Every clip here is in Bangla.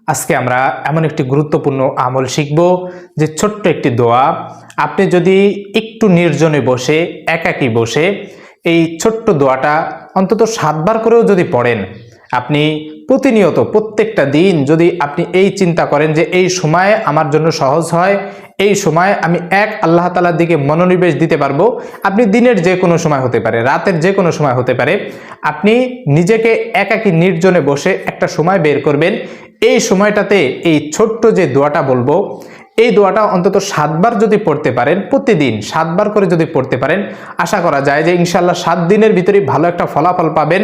আজকে আমরা এমন একটি গুরুত্বপূর্ণ আমল শিখব যে ছোট্ট একটি দোয়া। আপনি যদি একটু নির্জনে বসে একাকী বসে এই ছোট্ট দোয়াটা অন্তত 7 বার করেও যদি পড়েন, আপনি প্রতিনিয়ত প্রত্যেকটা দিন যদি আপনি এই চিন্তা করেন যে এই সময় আমার জন্য সহজ হয়, এই সময় আমি আল্লাহ তাআলার দিকে মনোনিবেশ দিতে পারবো। আপনি দিনের যে কোনো সময় হতে পারে, রাতের যে কোনো সময় হতে পারে, আপনি নিজেকে একাকী নির্জনে বসে একটা সময় বের করবেন। এই সময়টাতে এই ছোট্ট যে দোয়াটা বলবো, এই দোয়াটা অন্তত 7 বার যদি পড়তে পারেন, প্রতিদিন 7 বার করে যদি পড়তে পারেন, আশা করা যায় যে ইনশাআল্লাহ 7 দিনের ভিতরে ভালো একটা ফলাফল পাবেন।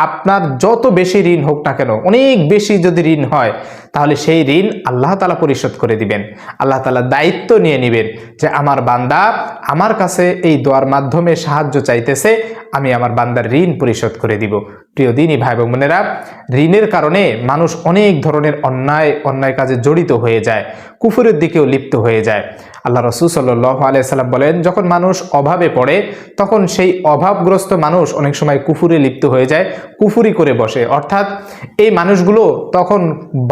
আপনার যত বেশি ঋণ হোক না কেন, অনেক বেশি যদি ঋণ হয়, তাহলে সেই ঋণ আল্লাহ তাআলা পরিশোধ করে দিবেন। আল্লাহ তাআলা দায়িত্ব নিয়ে নেবেন যে আমার বান্দা আমার কাছে এই দোয়ার মাধ্যমে সাহায্য চাইতেছে, আমি আমার বান্দার ঋণ পরিশোধ করে দিব। প্রিয় দিনী ভাই এবং বোনেরা, ঋণের কারণে মানুষ অনেক ধরনের অন্যায় কাজে জড়িত হয়ে যায়, কুফরের দিকেও লিপ্ত হয়ে যায়। আল্লাহ রাসূল সাল্লাল্লাহু আলাইহি সাল্লাম বলেন, যখন মানুষ অভাবে পড়ে তখন সেই অভাবগ্রস্ত মানুষ অনেক সময় কুফুরে লিপ্ত হয়ে যায়, কুফুরি করে বসে। অর্থাৎ এই মানুষগুলো তখন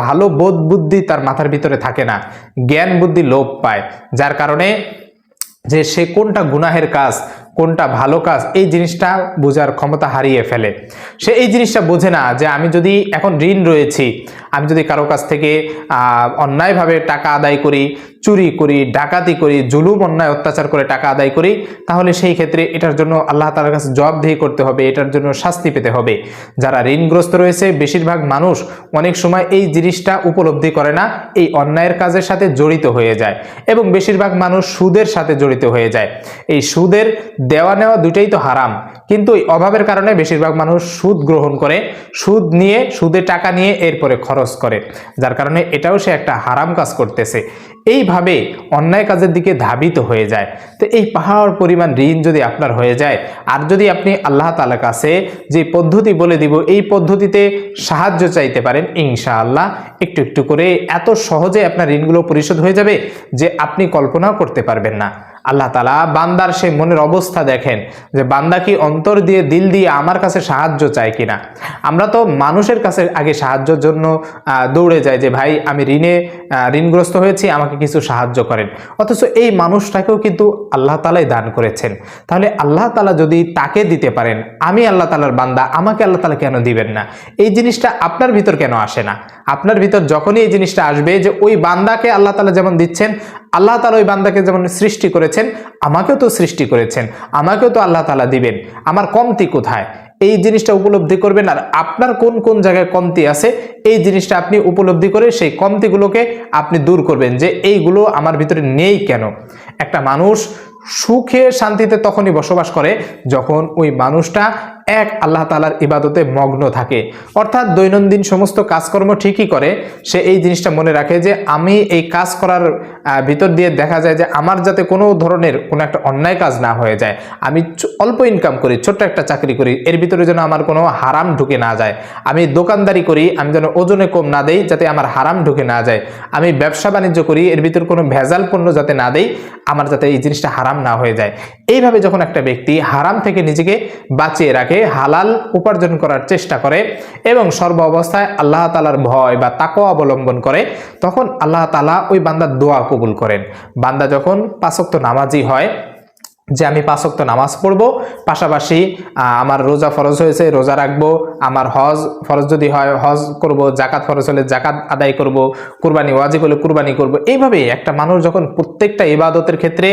ভালো বোধ বুদ্ধি তার মাথার ভিতরে থাকে না, জ্ঞান বুদ্ধি লোপ পায়, যার কারণে যে সে কোনটা গুনাহের কাজ কোনটা ভালো কাজ এই জিনিসটা বোঝার ক্ষমতা হারিয়ে ফেলে। সে এই জিনিসটা বোঝে না যে আমি যদি এখন ঋণ রয়েছি, আমি যদি কারো কাছ থেকে অন্যায়ভাবে টাকা আদায় করি, চুরি করি, ডাকাতি করি, জুলুম অন্যায় অত্যাচার করে টাকা আদায় করি, তাহলে সেই ক্ষেত্রে এটার জন্য আল্লাহ তাআলার কাছে জবাবদিহি করতে হবে, এটার জন্য শাস্তি পেতে হবে। যারা ঋণগ্রস্ত রয়েছে বেশিরভাগ মানুষ অনেক সময় এই জিনিসটা উপলব্ধি করে না, এই অন্যায়ের কাজের সাথে জড়িত হয়ে যায় এবং বেশিরভাগ মানুষ সুদের সাথে জড়িত হয়ে যায়। এই সুদের দেওয়া নেওয়া দুটাই তো হারাম, কিন্তু এই অভাবের কারণে বেশিরভাগ মানুষ সুদ গ্রহণ করে, সুদ নিয়ে সুদে টাকা নিয়ে এরপরে খরচ করে, যার কারণে এটাও সে একটা হারাম কাজ করতেছে। এইভাবে অন্যায় কাজের দিকে ধাবিত হয়ে যায়। তো এই পাহাড় পরিমাণ ঋণ যদি আপনার হয়ে যায়, আর যদি আপনি আল্লাহ তাআলার কাছে যে পদ্ধতি বলে দিব এই পদ্ধতিতে সাহায্য চাইতে পারেন, ইনশাআল্লাহ একটু একটু করে এত সহজে আপনার ঋণগুলো পরিশোধ হয়ে যাবে যে আপনি কল্পনাও করতে পারবেন না। আল্লাহ তাআলা বান্দার সে মনের অবস্থা দেখেন যে বান্দা কি অন্তর দিয়ে দিল দিয়ে আমার কাছে সাহায্য চায় কিনা। আমরা তো মানুষের কাছে আগে সাহায্যের জন্য দৌড়ে যাই যে ভাই আমি ঋণগ্রস্ত হয়েছি, আমাকে কিছু সাহায্য করেন, অথচ এই মানুষটাকেও কিন্তু আল্লাহ তাআলাই দান করেছেন। তাহলে আল্লাহ তাআলা যদি তাকে দিতে পারেন, আমি আল্লাহ তাআলার বান্দা, আমাকে আল্লাহ তাআলা কেন দিবেন না? এই জিনিসটা আপনার ভিতর কেন আসে না? আপনার ভিতর যখনই এই জিনিসটা আসবে যে ওই বান্দাকে আল্লাহ তাআলা যেমন দিচ্ছেন, আল্লাহ তাআলা ওই বান্দাকে যেমন সৃষ্টি করেছেন, আমাকেও তো সৃষ্টি করেছেন, আমাকেও তো আল্লাহ তাআলা দিবেন, আমার কমতি কোথায় এই জিনিসটা উপলব্ধি করবেন। আর আপনার কোন কোন জায়গায় কমতি আছে এই জিনিসটা আপনি উপলব্ধি করে সেই কমতিগুলোকে আপনি দূর করবেন যে এইগুলো আমার ভিতরে নেই কেন। একটা মানুষ সুখে শান্তিতে তখনই বসবাস করে যখন ওই মানুষটা আল্লাহ তাআলার ইবাদতে মগ্ন থাকে, অর্থাৎ দৈনন্দিন সমস্ত কাজকর্ম ঠিকই করে, সে এই জিনিসটা মনে রাখে যে আমি এই কাজ করার ভিতর দিয়ে দেখা যায় যে আমার যাতে কোনো ধরনের কোনো একটা অন্যায় কাজ না হয়ে যায়, আমি অল্প ইনকাম করি, ছোট্ট একটা চাকরি করি, এর ভিতরে যেন আমার কোনো হারাম ঢুকে না যায়, আমি দোকানদারি করি, আমি যেন ওজনে কম না দেই যাতে আমার হারাম ঢুকে না যায়, আমি ব্যবসা বাণিজ্য করি, এর ভিতর কোনো ভেজাল পণ্য যাতে না দেই, আমার যাতে এই জিনিসটা হারাম না হয়ে যায়। এইভাবে যখন একটা ব্যক্তি হারাম থেকে নিজেকে বাঁচিয়ে রাখে, হালাল উপার্জন করার চেষ্টা করে এবং সর্ব অবস্থায় আল্লাহ তাআলার ভয় বা তাকওয়া অবলম্বন করে, তখন আল্লাহ তাআলা ওই বান্দার দোয়া কবুল করেন। বান্দা যখন 5 ওয়াক্ত নামাজি হয় যে আমি 5 ওয়াক্ত নামাজ পড়বো, পাশাপাশি আমার রোজা ফরজ হয়েছে রোজা রাখবো, আমার হজ ফরজ যদি হয় হজ করব, জাকাত ফরজ হলে জাকাত আদায় করব, কুরবানি ওয়াজিব হলে কুরবানি করব। এইভাবে একটা মানুষ যখন প্রত্যেকটা ইবাদতের ক্ষেত্রে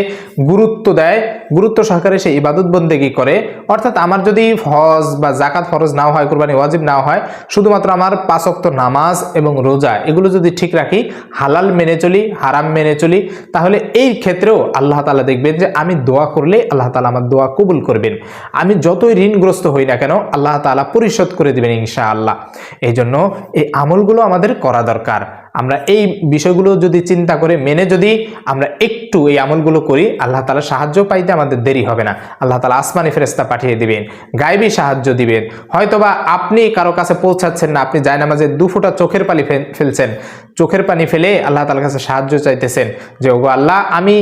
গুরুত্ব দেয়, গুরুত্ব সহকারে সে ইবাদত বন্দেগী করে, অর্থাৎ আমার যদি হজ বা জাকাত ফরজ নাও হয়, কুরবানি ওয়াজিব নাও হয়, শুধুমাত্র আমার 5 ওয়াক্ত নামাজ এবং রোজা এগুলো যদি ঠিক রাখি, হালাল মেনে চলি, হারাম মেনে চলি, তাহলে এই ক্ষেত্রেও আল্লাহ তাআলা দেখবেন যে আমি দোয়া করলে আল্লাহ তাআলা আমার দোয়া কবুল করবেন। আমি যতই ঋণগ্রস্ত হই না কেন আল্লাহ তাআলা পরিশোধ করে দিবেন ইনশাআল্লাহ। এই জন্য এই আমলগুলো আমাদের করা দরকার। আমরা এই বিষয়গুলো যদি চিন্তা করে মেনে যদি আমরা একটু এই আমলগুলো করি, আল্লাহ তাআলা সাহায্য পাইতে আমাদের দেরি হবে না। আল্লাহ তাআলা আসমানি ফেরেশতা পাঠিয়ে দিবেন, গায়েবী সাহায্য দিবেন। হয়তোবা আপনি কারো কাছে পৌঁছাচ্ছেন না, আপনি জায়নামাজে 2 ফোঁটা চোখের পানি ফেলছেন, চোখের পানি ফেলে আল্লাহ তাআলার কাছে সাহায্য চাইতেছেন যে ওগো আল্লাহ আমি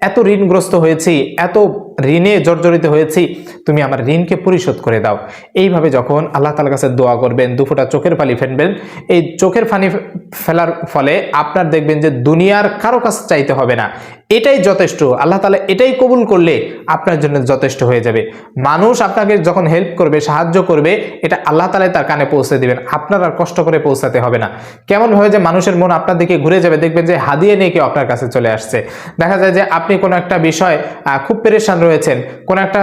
এত ঋণগ্রস্ত হয়েছি, এত ঋণে জর্জরিত হয়েছি, তুমি আমার ঋণকে পরিশোধ করে দাও। এইভাবে যখন আল্লাহ তাআলার কাছে দোয়া করবেন, দুফোঁটা চোখের পানি ফেলবেন, এই চোখের পানি ফেলার ফলে আপনার দেখবেন যে দুনিয়ার কারো কাছে চাইতে হবে না, এটাই যথেষ্ট। আল্লাহ তাআলা এটাই কবুল করলে আপনার জন্য যথেষ্ট হয়ে যাবে। মানুষ আপনাকে যখন হেল্প করবে, সাহায্য করবে, এটা আল্লাহ তাআলাই তার কানে পৌঁছে দিবেন, আপনার আর কষ্ট করে পৌঁছাতে হবে না। কেমন হয় যে মানুষের মন আপনার দিকে ঘুরে যাবে, দেখবেন যে হাদিয়া নিয়ে কেউ আপনার কাছে চলে আসছে। দেখা যায় যে আপনি কোনো একটা বিষয় খুব পেরেশান রয়েছেন, কোনো একটা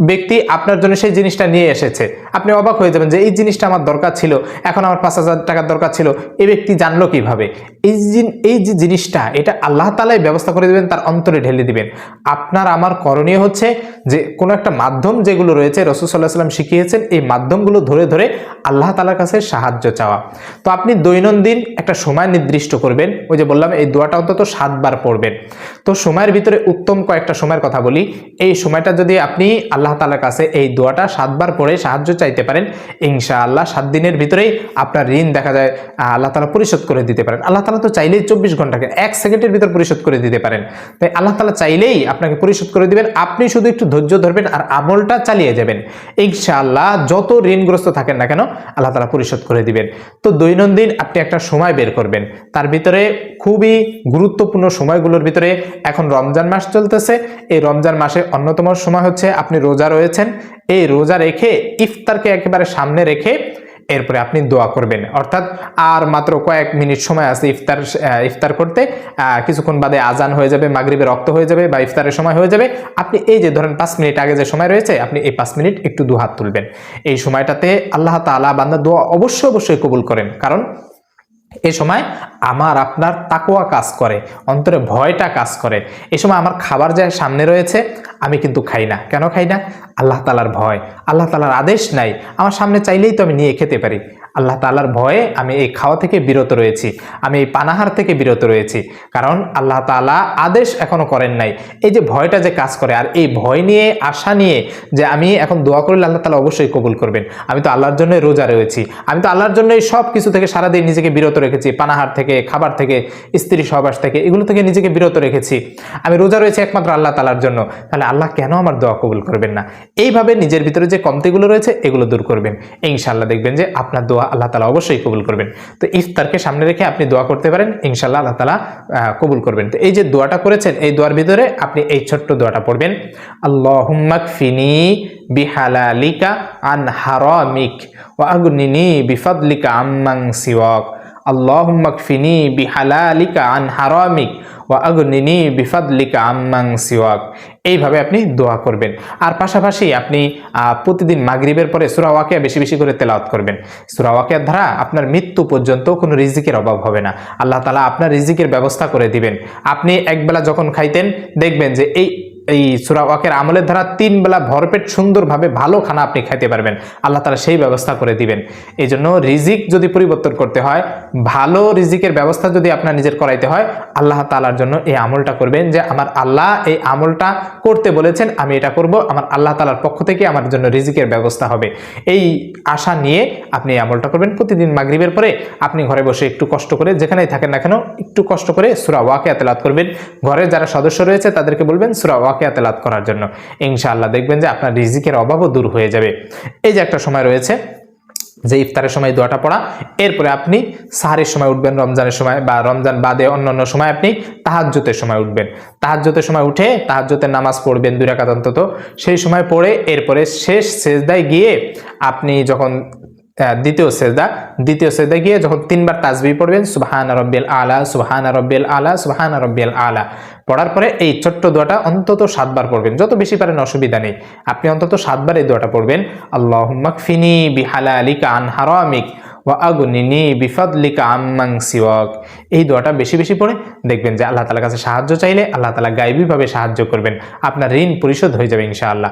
ব্যক্তি আপনার জন্য সেই জিনিসটা নিয়ে এসেছে, আপনি অবাক হয়ে যাবেন যে এই জিনিসটা আমার দরকার ছিল, এখন আমার 5,000 টাকার দরকার ছিল, এই ব্যক্তি জানলো কিভাবে? এই যে জিনিসটা, এটা আল্লাহ তাআলাই ব্যবস্থা করে দিবেন, তার অন্তরে ঢেলে দিবেন। আপনার আমার করণীয় হচ্ছে যে কোনো একটা মাধ্যম যেগুলো রয়েছে রাসূল সাল্লাল্লাহু আলাইহি ওয়াসাল্লাম শিখিয়েছেন, এই মাধ্যমগুলো ধরে ধরে আল্লাহ তাআলার কাছে সাহায্য চাওয়া। তো আপনি দৈনন্দিন একটা সময় নির্দিষ্ট করবেন, ওই যে বললাম এই দোয়াটা অন্তত 7 বার পড়বেন। তো সময়ের ভিতরে উত্তম কয়েকটা সময়ের কথা বলি। এই সময়টা যদি আপনি আল্লাহ তাআলার কাছে এই দোয়াটা 7 বার পড়ে সাহায্য চাইতে পারেন, ইনশাআল্লাহ 7 দিনের ভিতরেই আপনার ঋণ দেখা যায় আল্লাহ তাআলা পরিশোধ করে দিতে পারেন। আল্লাহ তাআলা তো চাইলেই 24 ঘন্টাকে 1 সেকেন্ডের ভিতর পরিশোধ করে দিতে পারেন। তাই আল্লাহ তাআলা চাইলেই আপনাকে পরিশোধ করে দিবেন, আপনি শুধু একটু ধৈর্য ধরবেন আর আমলটা চালিয়ে যাবেন। ইনশাআল্লাহ যত ঋণগ্রস্ত থাকেন না কেন আল্লাহ তাআলা পরিশোধ করে দিবেন। তো দৈনন্দিন আপনি একটা সময় বের করবেন, তার ভিতরে খুবই গুরুত্বপূর্ণ সময়গুলোর ভিতরে এখন রমজান মাস চলতেছে, এই রমজান মাসে অন্যতম সময় হচ্ছে আপনি রোজা রয়েছেন, এই রোজা রেখে ইফতারকে একেবারে সামনে রেখে এরপরে আপনি দোয়া করবেন। অর্থাৎ আর মাত্র কয়েক মিনিট সময় আছে ইফতার করতে, কিছুক্ষণ বাদে আজান হয়ে যাবে, মাগরিবের রক্ত হয়ে যাবে বা ইফতারের সময় হয়ে যাবে। আপনি এই যে ধরেন 5 মিনিট আগে যে সময় রয়েছে, আপনি এই 5 মিনিট একটু দুহাত তুলবেন। এই সময়টাতে আল্লাহ তাআলা বান্দার দোয়া অবশ্যই কবুল করেন, কারণ এই সময় আমার আপনার তাকওয়া কাজ করে, অন্তরে ভয়টা কাজ করে। এই সময় আমার খাবার যে সামনে রয়েছে, আমি কিন্তু খাই না। কেন খাই না? আল্লাহ তাআলার ভয়, আল্লাহ তাআলার আদেশ নাই, আমার সামনে চাইলেই তো আমি নিয়ে খেতে পারি। আল্লাহ তাআলার ভয়ে আমি এই খাওয়া থেকে বিরত রয়েছি, আমি এই পানাহার থেকে বিরত রয়েছি, কারণ আল্লাহ তাআলা আদেশ এখনো করেন নাই। এই যে ভয়টা যে কাজ করে, আর এই ভয় নিয়ে, আশা নিয়ে যে আমি এখন দোয়া করলে আল্লাহ তাআলা অবশ্যই কবুল করবেন, আমি তো আল্লাহর জন্যই রোজা রয়েছি, আমি তো আল্লাহর জন্যই সব কিছু থেকে সারাদিন নিজেকে বিরত রেখেছি, পানাহার থেকে, খাবার থেকে, স্ত্রী সহবাস থেকে, এগুলো থেকে নিজেকে বিরত রেখেছি, আমি রোজা রয়েছি একমাত্র আল্লাহ তাআলার জন্য, তাহলে আল্লাহ কেন আমার দোয়া কবুল করবেন না? এইভাবে নিজের ভিতরে যে কমতিগুলো রয়েছে এগুলো দূর করবেন, ইনশাআল্লাহ দেখবেন যে আপনার দোয়া আল্লাহ তাআলা অবশ্যই কবুল করবেন। তো ইফতারকে সামনে রেখে আপনি দোয়া করতে পারেন, ইনশাআল্লাহ আল্লাহ তাআলা কবুল করবেন। তো এই যে দোয়াটা করেছেন, এই দোয়ার ভিতরে আপনি এই ছোট্ট দোয়াটা পড়বেন, আল্লাহুম্মা কফিনি বিহালালিকা আন হারামিক ওয়া আগনিনি বিফাদলিকা আম্মান সিওয়াক। আল্লাহুম্মা কফিনি বিহালালিকা আন হারামিক ওয়া আগনিনি বিফাদলিকা আম্মান সিওয়াক। এইভাবে আপনি দোয়া করবেন। আর পাশাপাশি আপনি প্রতিদিন মাগরিবের পরে সূরা ওয়াকিয়া বেশি বেশি করে তেলাওয়াত করবেন। সূরা ওয়াকিয়ার দ্বারা আপনার মৃত্যু পর্যন্ত কোনো রিজিকের অভাব হবে না, আল্লাহ তাআলা আপনার রিজিকের ব্যবস্থা করে দিবেন। আপনি একবেলা যখন খাইতেন, দেখবেন যে এই সূরা ওয়াকিয়ার আমলের দ্বারা 3 বেলা ভরপেট সুন্দরভাবে ভালো খানা আপনি খাইতে পারবেন, আল্লাহ তাআলা সেই ব্যবস্থা করে দিবেন। এই জন্য রিজিক যদি পরিবর্তন করতে হয়, ভালো রিজিকের ব্যবস্থা যদি আপনার নিজের করাইতে হয়, আল্লাহ তাআলার জন্য এই আমলটা করবেন, যে আমার আল্লাহ এই আমলটা করতে বলেছেন, আমি এটা করব, আমার আল্লাহ তাআলার পক্ষ থেকে আমার জন্য রিজিকের ব্যবস্থা হবে। এই আশা নিয়ে আপনি এই আমলটা করবেন। প্রতিদিন মাগরিবের পরে আপনি ঘরে বসে একটু কষ্ট করে, যেখানেই থাকেন না কেন, একটু কষ্ট করে সূরা ওয়াকিয়া তেলাওয়াত করবেন। ঘরে যারা সদস্য রয়েছে তাদেরকে বলবেন সূরা ওয়াকিয়া তেলাওয়াত করার জন্য, ইনশাআল্লাহ দেখবেন যে আপনার রিজিকের অভাবও দূর হয়ে যাবে। এই যে একটা সময় রয়েছে যে ইফতারের সময় দোয়াটা পড়া, এরপরে আপনি সাহারের সময় উঠবেন, রমজানের সময় বা রমজান বাদে অন্যান্য সময় আপনি তাহাজ্জুদের সময় উঠবেন। তাহাজ্জুদের সময় উঠে তাহাজ্জুদের নামাজ পড়বেন 2 রাকাত অন্তত, সেই সময় পড়ে এরপরে শেষ সেজদায় গিয়ে আপনি যখন দ্বিতীয় সেজদা গিয়ে যখন 3 বার তাসবিহ পড়বেন, সুবহানা রাব্বিয়াল আলা, সুবহানা রাব্বিয়াল আলা, সুবহানা রাব্বিয়াল আলা, পড়ার পরে এই ছোট্ট দোয়াটা অন্তত 7 বার পড়বেন, যত বেশি পারেন অসুবিধা নেই, আপনি অন্তত 7 বার এই দোয়াটা পড়বেন। আল্লাহুম্মা কফিনি বিহালালিকা আন হারামিক ওয়া আগনিনি বিফাদলিকা আম্মান সিওয়াক। এই দোয়াটা বেশি বেশি পড়ে দেখবেন যে আল্লাহ তাআলার কাছে সাহায্য চাইলে আল্লাহ তাআলা গায়বীভাবে সাহায্য করবেন, আপনার ঋণ পরিশোধ হয়ে যাবে ইনশাআল্লাহ।